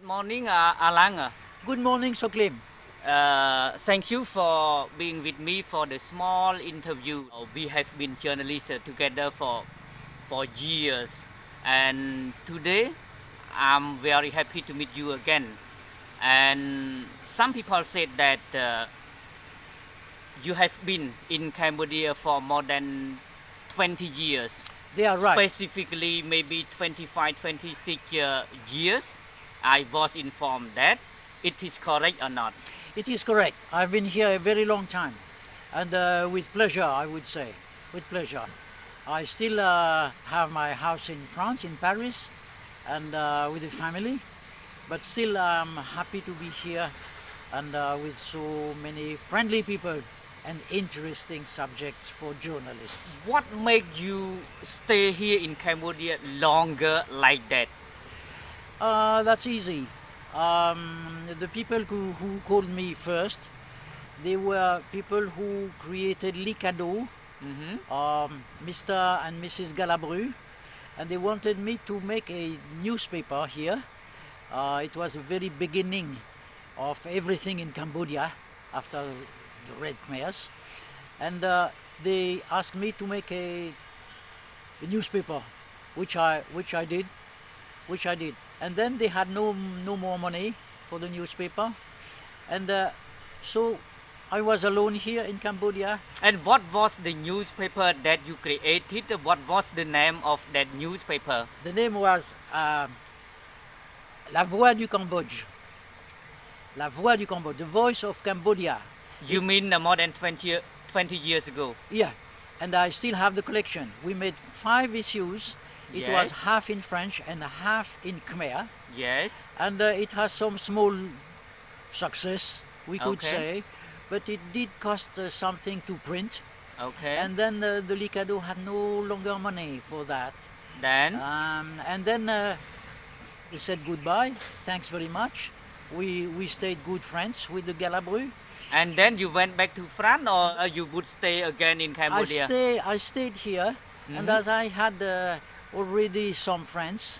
morning, Alain. Good morning, Soklim. Thank you for being with me for the small interview. We have been journalists together for years, and today I'm very happy to meet you again. And some people said that you have been in Cambodia for more than 20 years. They are right. Specifically, maybe 25, 26 years. I was informed that. It is correct or not? It is correct. I've been here a very long time, and with pleasure, I would say. With pleasure. I still have my house in France, in Paris, and with the family, but still I'm happy to be here and with so many friendly people and interesting subjects for journalists. What made you stay here in Cambodia longer like that? That's easy. The people who called me first, they were people who created Licado, Mr. and Mrs. Galabru, and they wanted me to make a newspaper here. It was the very beginning of everything in Cambodia after the Red Khmers, and they asked me to make a newspaper, which I did. And then they had no more money for the newspaper, and so I was alone here in Cambodia. And what was the newspaper that you created? What was the name of that newspaper? The name was La Voix du Cambodge. La Voix du Cambodge, the Voice of Cambodia. You mean more than 20 years ago? Yeah, and I still have the collection. We made 5 issues. It Yes. was half in French and half in Khmer, Yes. and it has some small success, we could Okay. say, but it did cost something to print, Okay. and then the Licado had no longer money for that. Then? And then we said goodbye, thanks very much. We stayed good friends with the Galabru. And then you went back to France, or you would stay again in Cambodia? I stayed here, and as I had already some friends,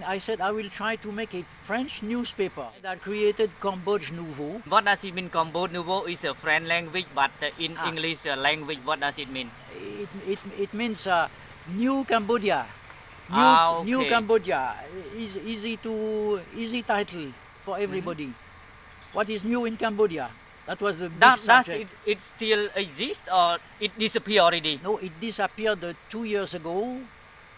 I said I will try to make a French newspaper that created Cambodge Nouveau. What does it mean? Cambodge Nouveau is a French language, but in English language, what does it mean? It means New Cambodia. New Okay. Cambodia is easy title for everybody. What is new in Cambodia? That was the big Does subject. it still exist, or it disappeared already? No, it disappeared 2 years ago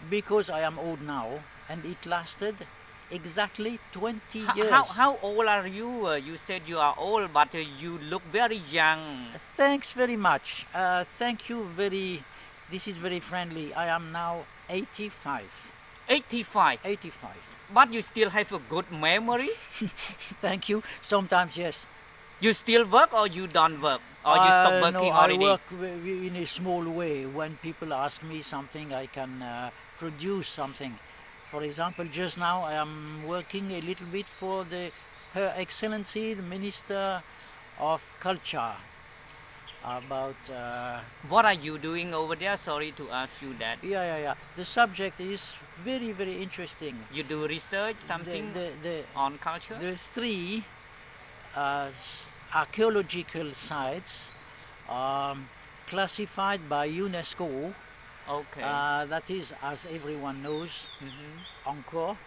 because I am old now, and it lasted exactly 20 years. How old are you? You said you are old, but you look very young. Thanks very much. Thank you this is very friendly. I am now 85. 85. 85. But you still have a good memory? Thank you. Sometimes, yes. You still work, or you don't work? Or you stop working no, already? I work in a small way. When people ask me something, I can produce something. For example, just now I am working a little bit for Her Excellency, the Minister of Culture, about... What are you doing over there? Sorry to ask you that. Yeah. The subject is very, very interesting. You do research, something on culture? The 3 archaeological sites classified by UNESCO. Okay. That is, as everyone knows, Angkor,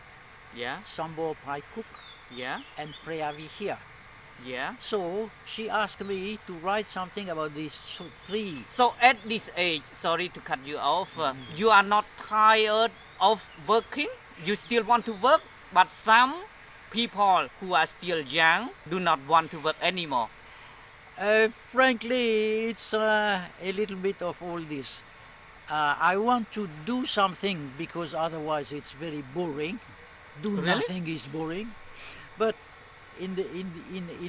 Yeah. Sambor Praikuk, Yeah. and Preavihia. Yeah. So she asked me to write something about these 3. So at this age, sorry to cut you off, you are not tired of working? You still want to work, but some people who are still young do not want to work anymore. Frankly, it's a little bit of all this. I want to do something because otherwise it's very boring. Really? Nothing is boring. But in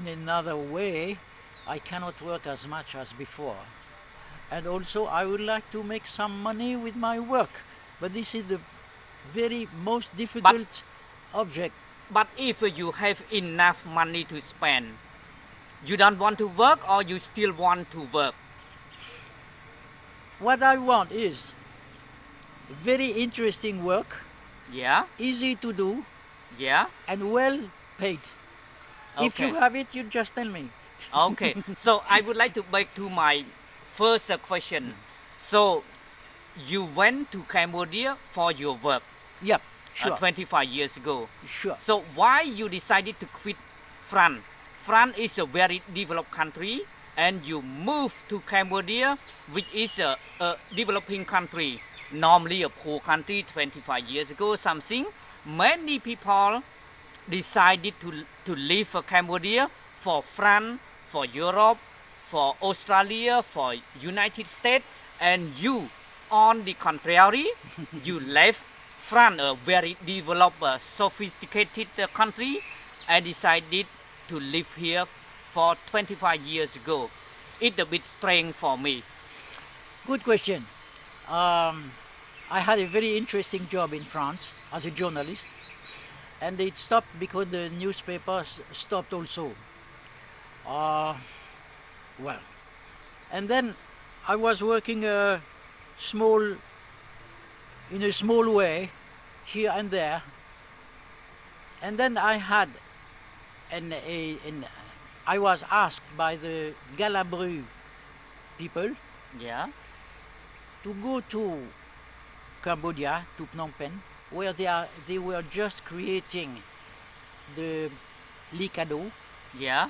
another way, I cannot work as much as before. And also, I would like to make some money with my work. But this is the very most difficult object. But if you have enough money to spend, you don't want to work, or you still want to work? What I want is very interesting work, Yeah. easy to do, Yeah. and well paid. If you Okay. have it, you just tell me. Okay. So I would like to back to my first question. So you went to Cambodia for your work Yep, sure, 25 years ago. sure. So why you decided to quit France? France is a very developed country, and you moved to Cambodia, which is a developing country, normally a poor country 25 years ago something. Many people decided to leave for Cambodia for France, for Europe, for Australia, for United States, and you, on the contrary, you left France, a very developed, sophisticated country, and decided to live here for 25 years ago. It's a bit strange for me. Good question. I had a very interesting job in France as a journalist, and it stopped because the newspapers stopped also. Well, and then I was working in a small way, here and there, and then I had I was asked by the Galabru people Yeah. to go to Cambodia, to Phnom Penh, where they were just creating the Likado. Yeah.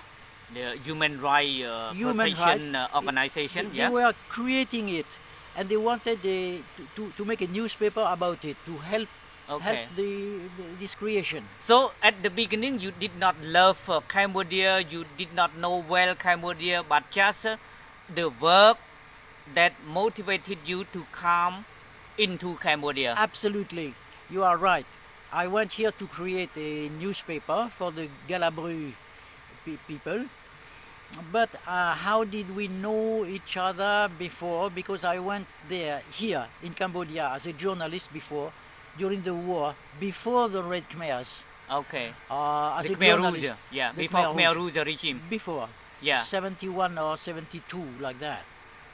The human rights Human protection rights. organization. They Yeah. were creating it, and they wanted to make a newspaper about it to help Okay. this creation. So at the beginning you did not love Cambodia, you did not know well Cambodia, but just the work that motivated you to come into Cambodia. Absolutely, you are right. I went here to create a newspaper for the Galabru people. But how did we know each other before? Because I went here in Cambodia as a journalist before, during the war, before the Red Khmers, Okay. as The a Khmer Rouge, journalist. yeah, the before Khmer Khmer Rouge. Rouge regime. Before, Yeah. 71 or 72, like that.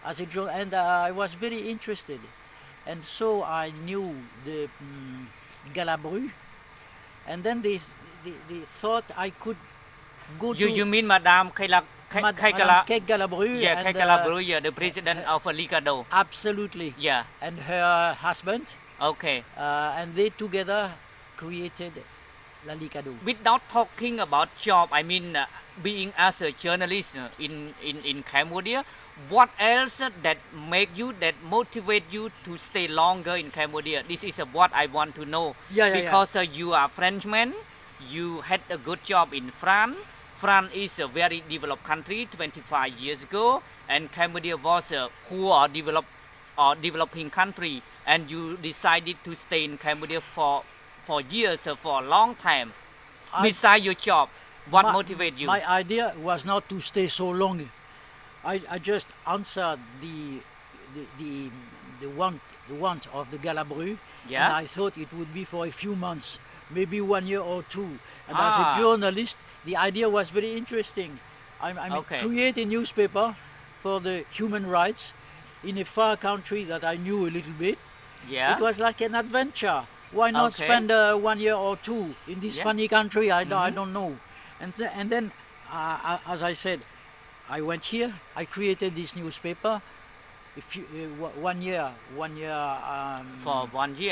As a and I was very interested, and so I knew the Galabru, and then they thought I could go to You mean Madame Madame Kate Galabru. Yeah, and, Kaikalabru, yeah, the president of Likado. Absolutely. Yeah. And her husband, Okay. and they together created La Likado. Without talking about job, I mean being as a journalist in Cambodia, what else that make you, that motivate you to stay longer in Cambodia? This is what I want to know. Yeah. Because you are Frenchman, you had a good job in France. France is a very developed country 25 years ago, and Cambodia was a poor or developing country, and you decided to stay in Cambodia for years, for a long time. Besides your job, what motivated you? My idea was not to stay so long. I just answered the want of the Galabru, Yeah. and I thought it would be for a few months, maybe 1 year or two. And as a journalist, the idea was very interesting. I mean, Okay. create a newspaper for the human rights in a far country that I knew a little bit. Yeah. It was like an adventure. Why not Okay. spend 1 year or two in this Yeah. funny country? I don't know. And then, as I said, I went here. I created this newspaper. One year. For 1 year, for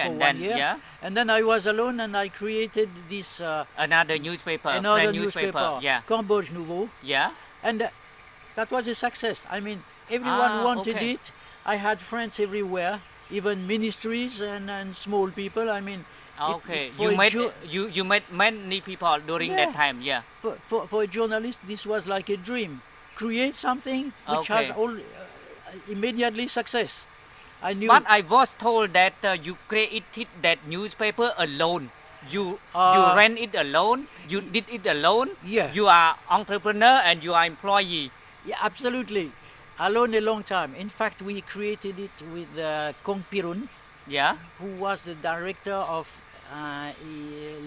and 1 then year. yeah, And then I was alone, and I created this another newspaper, another French newspaper. Yeah. Cambodge Nouveau. Yeah. And that was a success. I mean, everyone wanted okay. it. I had friends everywhere, even ministries and small people. I mean, Okay. for You met many people during Yeah. that time. Yeah. for a journalist, this was like a dream. Create something which has Okay. all immediately success. I knew. But I was told that you created that newspaper alone. You ran it alone. You did it alone. Yeah. You are entrepreneur and you are employee. Yeah, absolutely. Alone a long time. In fact, we created it with Kong Pirun, Yeah. who was the director of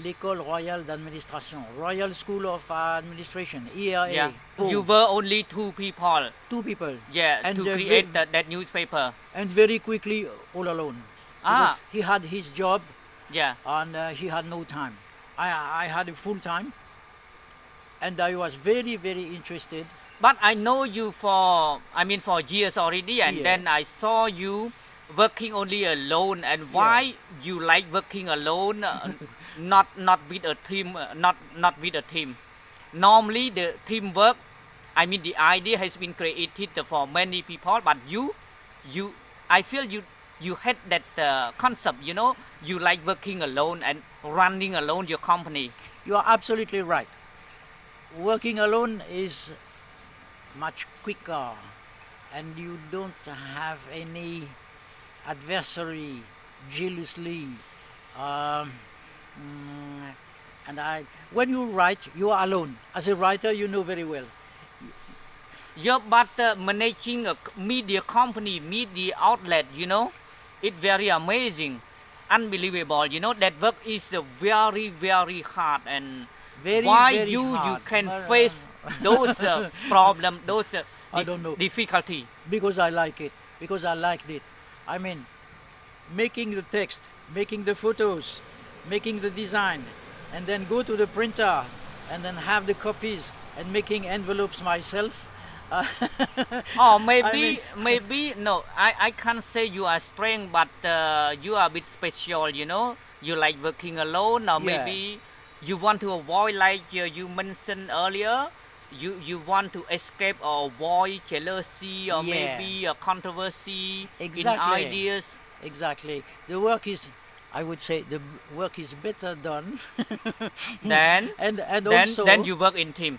l'École Royale d'Administration, Royal School of Administration, ERA. Yeah. Boom. You were only two people. Two people. Yeah. And to ve- create that newspaper. And very quickly, all alone. Ah. Because he had his job Yeah. and he had no time. I had a full time, and I was very, very interested. But I know you for years already, and Yeah. then I saw you working only alone. And why you like working alone, not with a team, not with a team? Normally the teamwork, the idea has been created for many people, but I feel you had that concept. You like working alone and running alone your company. You are absolutely right. Working alone is much quicker, and you don't have any adversary jealously. When you write, you are alone. As a writer, you know very well. Yeah, but managing a media company, media outlet, it's very amazing, unbelievable. That work is very, very hard. And Very, why very you hard. can face those problems, those I don't know. difficulty? Because I like it. Because I liked it. Making the text, making the photos, making the design, and then go to the printer, and then have the copies, and making envelopes myself. Oh, maybe no. I can't say you are strange, but you are a bit special. You like working alone, or maybe you want to avoid, like you mentioned earlier. You want to escape or avoid jealousy or maybe a controversy in ideas. Exactly. The work is, I would say, the work is better done. Then and you work in team.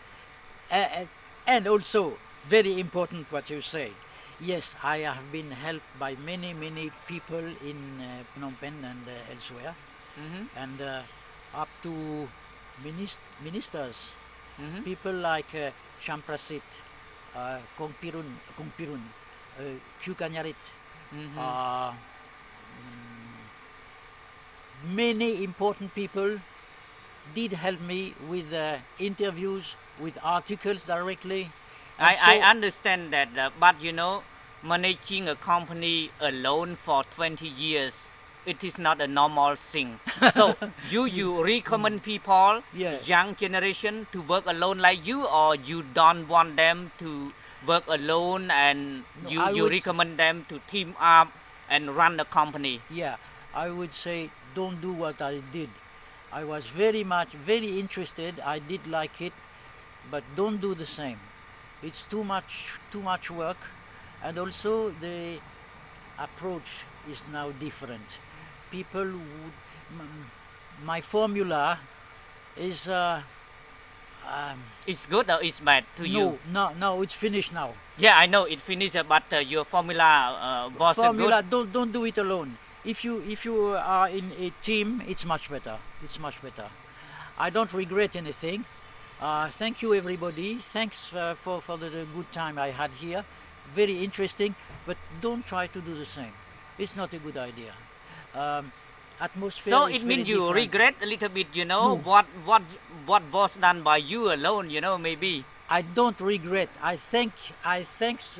And also, very important what you say. Yes, I have been helped by many, many people in Phnom Penh and elsewhere, and up to ministers, people like Champrasit, Kongpirun, Kukanyarit, many important people did help me with interviews, with articles directly. I understand that, but managing a company alone for 20 years, it is not a normal thing. So you recommend people, young generation, to work alone like you, or you don't want them to work alone, and you recommend them to team up and run a company? Yeah, I would say don't do what I did. I was very interested. I did like it, but don't do the same. It's too much work, and also the approach is now different. People would, my formula is it's good or it's bad to you? No, it's finished now. Yeah, I know it's finished, but your formula was formula good. don't do it alone. If you are in a team, it's much better. I don't regret anything. Thank you, everybody. Thanks for the good time I had here. Very interesting, but don't try to do the same. It's not a good idea. Atmosphere. So is it very means you different. regret a little bit, No. what was done by you alone, maybe. I don't regret. I thank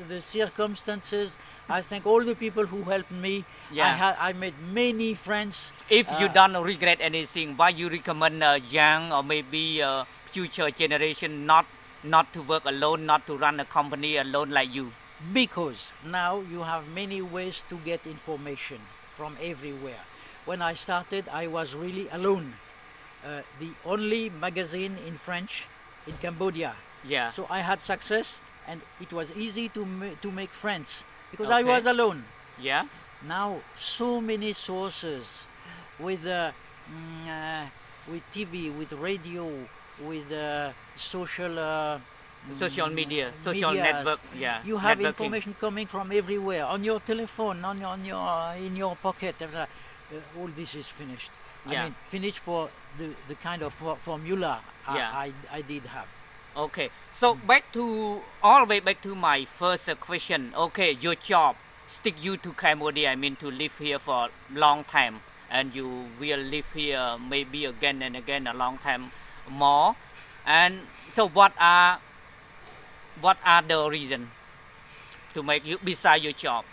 the circumstances. I thank all the people who helped me. Yeah. I made many friends. If you don't regret anything, why you recommend young or maybe future generation not to work alone, not to run a company alone like you? Because now you have many ways to get information from everywhere. When I started, I was really alone. The only magazine in French in Cambodia. Yeah. So I had success, and it was easy to make friends because I Okay. was alone. Yeah. Now so many sources with TV, with radio, with social Social social medias. network. Yeah. You have networking. information coming from everywhere on your telephone, in your pocket. All this is finished. Yeah. Finished for the kind of formula Yeah. I did have. Okay, so all the way back to my first question. Okay, your job stick you to Cambodia. To live here for long time, and you will live here maybe again and again a long time more. And so, what are the reasons to make you beside your job?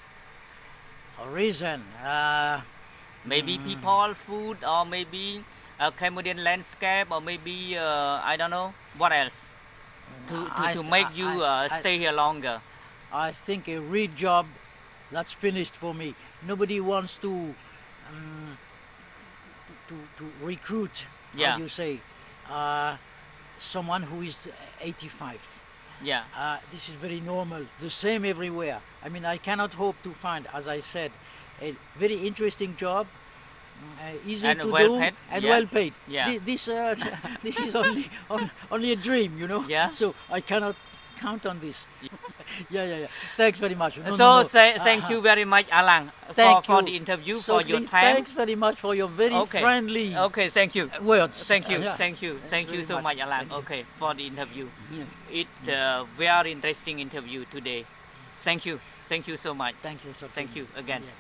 A reason. Maybe people, food, or maybe Cambodian landscape or maybe I don't know what else to make you stay here longer. I think a real job that's finished for me. Nobody wants to recruit. Yeah. How do you say? Someone who is 85. Yeah. This is very normal. The same everywhere. I mean, I cannot hope to find, as I said, a very interesting job, easy And to well do paid. and Yeah. well paid. Yeah. This is only a dream, you know. Yeah. So I cannot count on this. Yeah. Thanks very much. So thank you very much, Alain, for the interview, So for your please, time. Thanks very much for your very Okay. friendly Okay, thank you. words. Thank you, Yeah. thank you very so much. much, Alain. Thank you. Okay, for the interview. Yeah. It's a very interesting interview today. Thank you so much. Thank you. So Thank you again. Yeah.